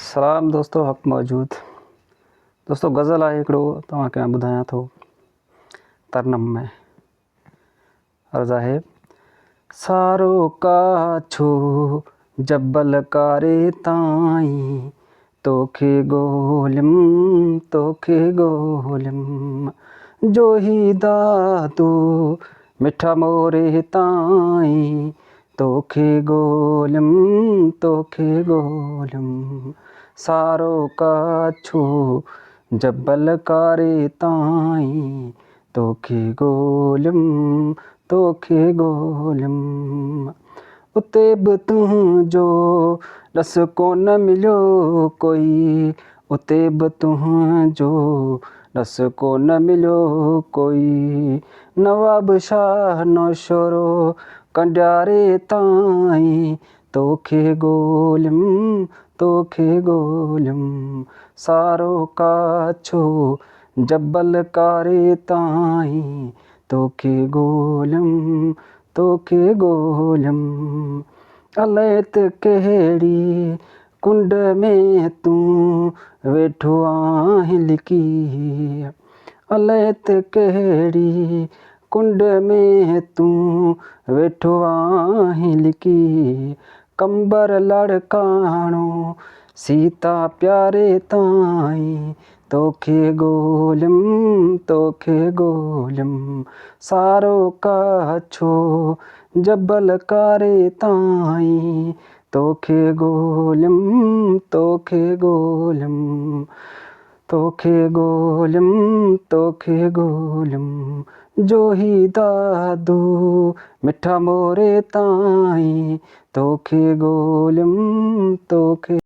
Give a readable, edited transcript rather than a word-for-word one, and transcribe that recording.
सलाम दोस्तों, हक़ मौजूद दोस्तों। गज़ल आहे हिकिड़ो तव्हांखे मां ॿुधायां थो तरनम में। अर्ज़ आहे, सारो काछो जबल कारे ताईं तोखे ॻोल्हियमि जोही दादो मिठा मोरे ताईं तोखे ॻोल्हियमि सारो काछो जबल कारे ताईं तोखे ॻोल्हियमि उते बि तुंहिंजो रस कोन मिलियो कोई, उते बि तुंहिंजो रस कोन मिलियो कोई। नवाब शाह नौशरो कंडियारे ताईं तोखे ॻोल्हियमि सारो काछो जबल कारे ताईं तोखे ॻोल्हियमि अलाए त कहिड़ी कुंड में तूं वेठो आहीं लिकी, अलाए त कहिड़ी कुंड में तूं वेठो आहीं लिकी। कंबर लड़काणो सीता प्यारे ताईं तोखे ॻोल्हियमि सारो काछो जबल कारे ताईं तोखे ॻोल्हियमि जोही दादो मिठा मोरे ताईं तोखे ॻोल्हियमि